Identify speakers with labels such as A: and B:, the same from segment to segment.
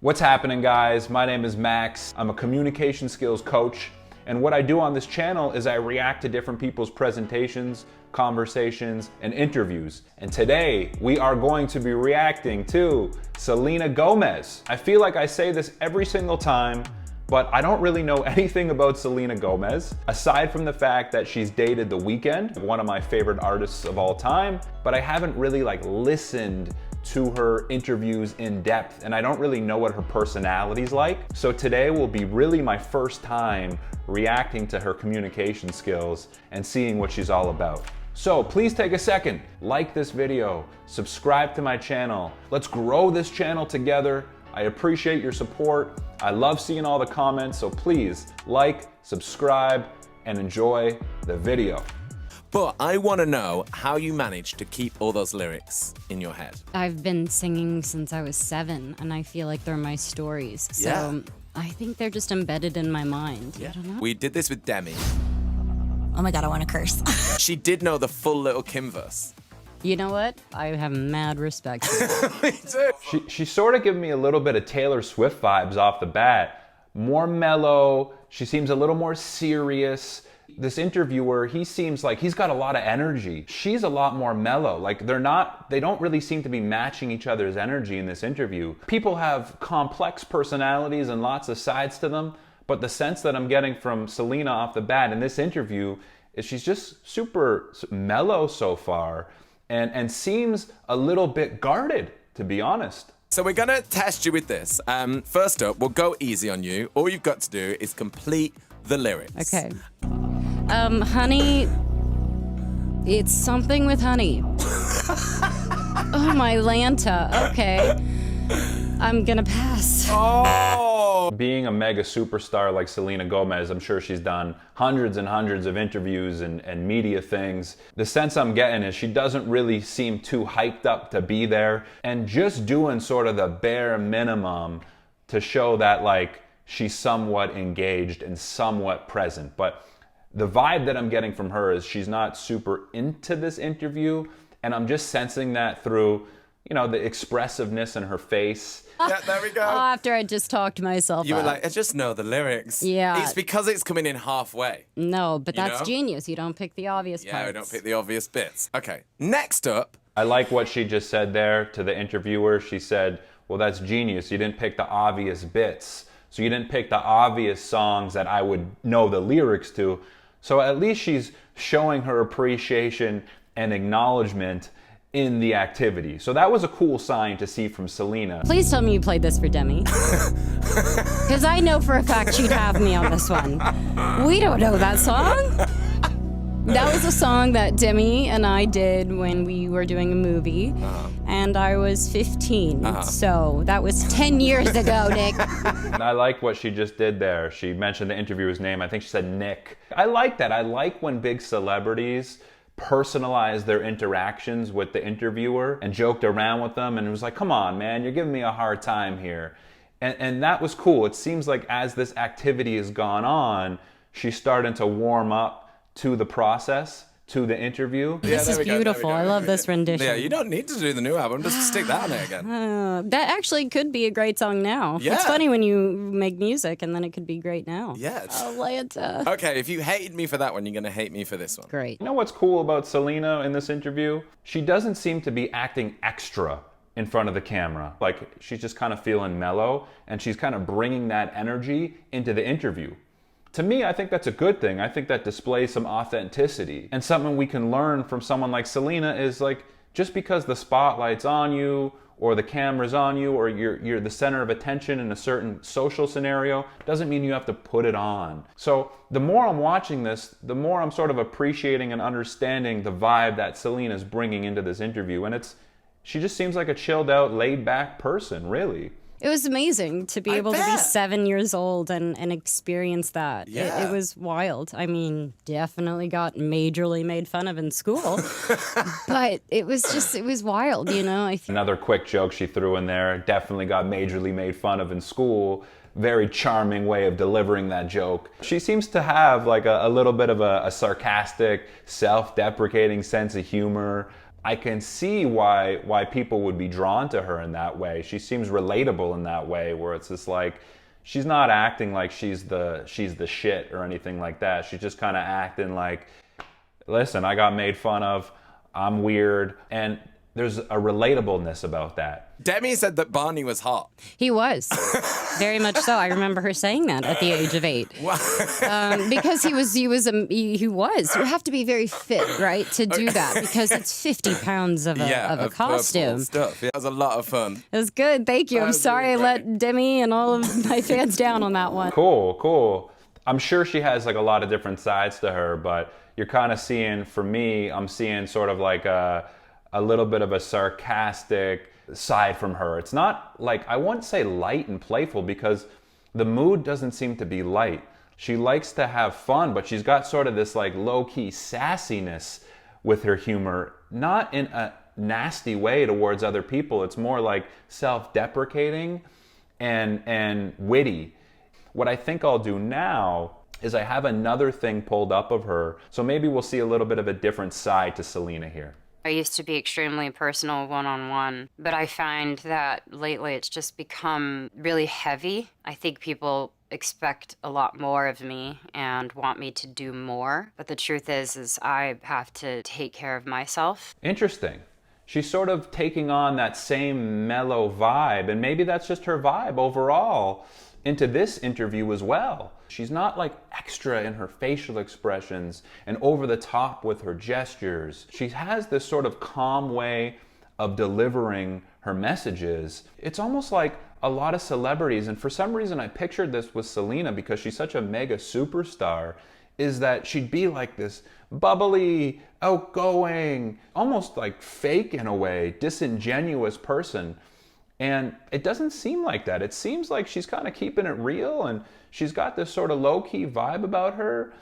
A: What's happening, guys? My name is Max. I'm a communication skills coach, and what I do on this channel is I react to different people's presentations, conversations, and interviews. And today, we are going to be reacting to Selena Gomez. I feel like I say this every single time, but I don't really know anything about Selena Gomez, aside from the fact that she's dated The Weeknd, one of my favorite artists of all time, but I haven't really listened to her interviews in depth, and I don't really know what her personality's like. So today will be really my first time reacting to her communication skills and seeing what she's all about. So please take a second, like this video, subscribe to my channel. Let's grow this channel together. I appreciate your support. I love seeing all the comments, so please like, subscribe, and enjoy the video.
B: But I want to know how you managed to keep all those lyrics in your head.
C: I've been singing since I was 7, and I feel like they're my stories. So I think they're just embedded in my mind. I don't know.
B: We did this with Demi.
D: Oh my God, I want to curse.
B: She did know the full Little Kim verse.
C: You know what? I have mad respect for that.
B: Me too.
A: She sort of gave me a little bit of Taylor Swift vibes off the bat. More mellow, she seems a little more serious. This interviewer, he seems like he's got a lot of energy. She's a lot more mellow. They don't really seem to be matching each other's energy in this interview. People have complex personalities and lots of sides to them, but the sense that I'm getting from Selena off the bat in this interview is she's just super mellow so far and seems a little bit guarded, to be honest.
B: So we're gonna test you with this. First up, we'll go easy on you. All you've got to do is complete the lyrics.
C: Okay. Honey, it's something with honey. Oh, my Lanta. Okay. I'm gonna pass.
B: Oh!
A: Being a mega superstar like Selena Gomez, I'm sure she's done hundreds and hundreds of interviews and media things. The sense I'm getting is she doesn't really seem too hyped up to be there, and just doing sort of the bare minimum to show that she's somewhat engaged and somewhat present. But the vibe that I'm getting from her is she's not super into this interview, and I'm just sensing that through, the expressiveness in her face.
B: Yeah, there we go.
C: After I just talked myself
B: You were
C: up.
B: like, I just know the lyrics.
C: Yeah.
B: It's because it's coming in halfway.
C: No, but that's
B: know?
C: genius. You don't pick the obvious parts.
B: Yeah, we don't pick the obvious bits. Okay, next up.
A: I like what she just said there to the interviewer. She said, well, that's genius. You didn't pick the obvious bits. So you didn't pick the obvious songs that I would know the lyrics to. So at least she's showing her appreciation and acknowledgement in the activity. So that was a cool sign to see from Selena.
C: Please tell me you played this for Demi. Because I know for a fact she'd have me on this one. We don't know that song. That was a song that Demi and I did when we were doing a movie, and I was 15. So that was 10 years ago, Nick.
A: And I like what she just did there. She mentioned the interviewer's name. I think she said Nick. I like that. I like when big celebrities personalize their interactions with the interviewer and joked around with them, and it was like, come on, man, you're giving me a hard time here. And that was cool. It seems like as this activity has gone on, she's starting to warm up to the process, to the interview.
C: This is beautiful. I love this rendition.
B: Yeah, you don't need to do the new album. Just stick that on it again.
C: That actually could be a great song now.
B: Yeah.
C: It's funny when you make music and then it could be great now.
B: Yeah.
C: Oh, Lanta.
B: Okay, if you hated me for that one, you're going to hate me for this one.
C: Great.
A: You know what's cool about Selena in this interview? She doesn't seem to be acting extra in front of the camera. She's just kind of feeling mellow, and she's kind of bringing that energy into the interview. To me, I think that's a good thing. I think that displays some authenticity. And something we can learn from someone like Selena is just because the spotlight's on you or the camera's on you or you're the center of attention in a certain social scenario doesn't mean you have to put it on. So the more I'm watching this, the more I'm sort of appreciating and understanding the vibe that Selena's bringing into this interview. And she just seems like a chilled out, laid back person, really.
C: It was amazing to be able to be 7 years old and experience that.
B: Yeah.
C: It was wild. I mean, definitely got majorly made fun of in school, but it was wild,
A: Another quick joke she threw in there, definitely got majorly made fun of in school. Very charming way of delivering that joke. She seems to have a little bit of a sarcastic, self-deprecating sense of humor. I can see why people would be drawn to her in that way. She seems relatable in that way, where it's just like she's not acting like she's the shit or anything like that. She's just kind of acting like, listen, I got made fun of, I'm weird, and there's a relatableness about that.
B: Demi said that Barney was hot.
C: He was. Very much so. I remember her saying that at the age of 8. Because he was. You have to be very fit, right, to do that, because it's 50 pounds of a costume.
B: Stuff. It was a lot of fun.
C: It was good. Thank you. I'm sorry I let Demi and all of my fans down on that one.
A: Cool. I'm sure she has like a lot of different sides to her, but you're kind of seeing, for me, I'm seeing sort of like a little bit of a sarcastic side from her. It's not like, I wouldn't say light and playful, because the mood doesn't seem to be light. She likes to have fun, but she's got sort of this like low-key sassiness with her humor, not in a nasty way towards other people. It's more like self-deprecating and witty. What I think I'll do now is I have another thing pulled up of her, so maybe we'll see a little bit of a different side to Selena here.
E: I used to be extremely personal one-on-one, but I find that lately it's just become really heavy. I think people expect a lot more of me and want me to do more, but the truth is I have to take care of myself.
A: Interesting. She's sort of taking on that same mellow vibe, and maybe that's just her vibe overall into this interview as well. She's not like extra in her facial expressions and over the top with her gestures. She has this sort of calm way of delivering her messages. It's almost like a lot of celebrities, and for some reason I pictured this with Selena because she's such a mega superstar, is that she'd be like this bubbly, outgoing, almost like fake in a way, disingenuous person. And it doesn't seem like that. It seems like she's kind of keeping it real, and she's got this sort of low-key vibe about her.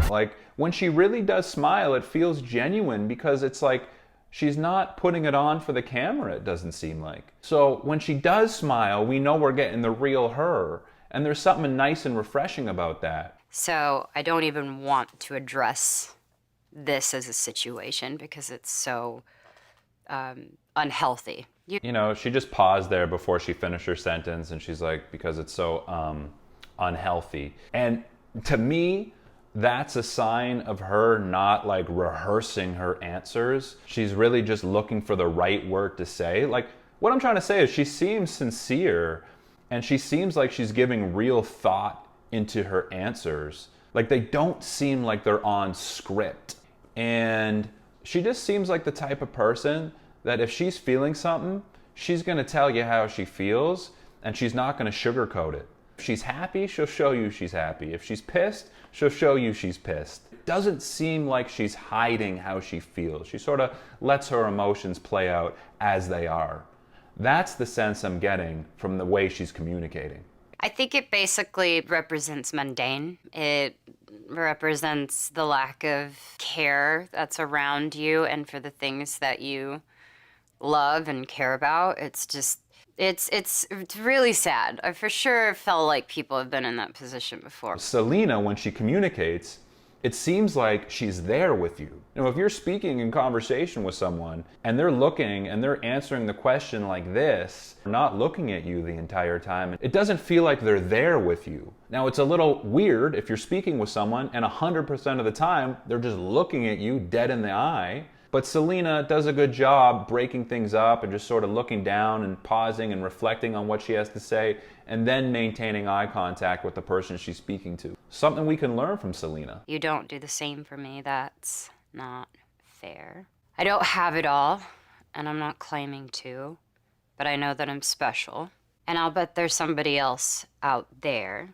A: Like, when she really does smile, it feels genuine, because it's like she's not putting it on for the camera, it doesn't seem like. So when she does smile, we know we're getting the real her, and there's something nice and refreshing about that.
E: So I don't even want to address this as a situation because it's so unhealthy.
A: You know, she just paused there before she finished her sentence, and she's like, because it's so unhealthy. And to me, that's a sign of her not like rehearsing her answers. She's really just looking for the right word to say. Like, what I'm trying to say is she seems sincere, and she seems like she's giving real thought into her answers. Like, they don't seem like they're on script. And she just seems like the type of person that if she's feeling something, she's going to tell you how she feels, and she's not going to sugarcoat it. If she's happy, she'll show you she's happy. If she's pissed, she'll show you she's pissed. It doesn't seem like she's hiding how she feels. She sort of lets her emotions play out as they are. That's the sense I'm getting from the way she's communicating.
E: I think it basically represents mundane. It represents the lack of care that's around you and for the things that you love and care about. It's just, it's really sad. I for sure felt like people have been in that position before.
A: Selena, when she communicates, it seems like she's there with you. You know, if you're speaking in conversation with someone and they're looking and they're answering the question like this, not looking at you the entire time, it doesn't feel like they're there with you. Now, it's a little weird if you're speaking with someone and 100% of the time they're just looking at you dead in the eye. But Selena does a good job breaking things up and just sort of looking down and pausing and reflecting on what she has to say, and then maintaining eye contact with the person she's speaking to. Something we can learn from Selena.
E: You don't do the same for me. That's not fair. I don't have it all, and I'm not claiming to, but I know that I'm special. And I'll bet there's somebody else out there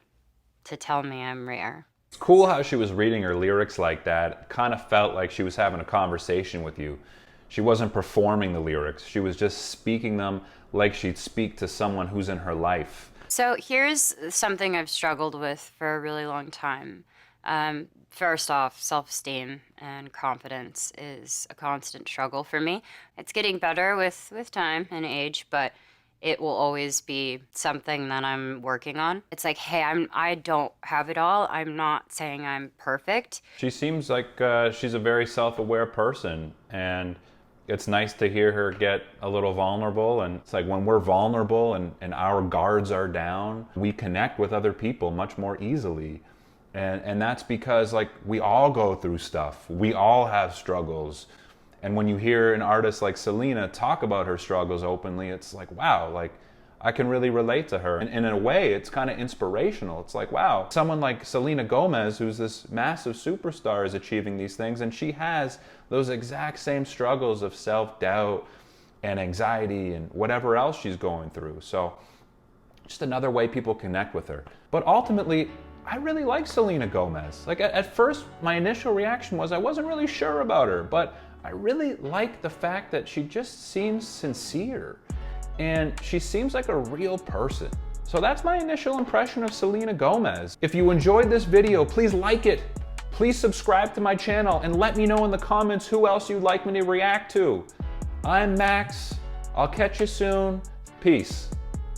E: to tell me I'm rare.
A: It's cool how she was reading her lyrics like that. It kind of felt like she was having a conversation with you. She wasn't performing the lyrics. She was just speaking them like she'd speak to someone who's in her life.
E: So here's something I've struggled with for a really long time. First off, self-esteem and confidence is a constant struggle for me. It's getting better with time and age, but it will always be something that I'm working on. It's like, hey, I don't have it all. I'm not saying I'm perfect.
A: She seems like she's a very self-aware person, and it's nice to hear her get a little vulnerable. And it's like when we're vulnerable and our guards are down, we connect with other people much more easily. And that's because like we all go through stuff. We all have struggles. And when you hear an artist like Selena talk about her struggles openly, it's like, wow, like I can really relate to her. And in a way, it's kind of inspirational. It's like, wow, someone like Selena Gomez, who's this massive superstar, is achieving these things, and she has those exact same struggles of self-doubt and anxiety and whatever else she's going through. So just another way people connect with her. But ultimately, I really like Selena Gomez. Like at first, my initial reaction was I wasn't really sure about her, but I really like the fact that she just seems sincere and she seems like a real person. So that's my initial impression of Selena Gomez. If you enjoyed this video, please like it. Please subscribe to my channel and let me know in the comments who else you'd like me to react to. I'm Max. I'll catch you soon. Peace.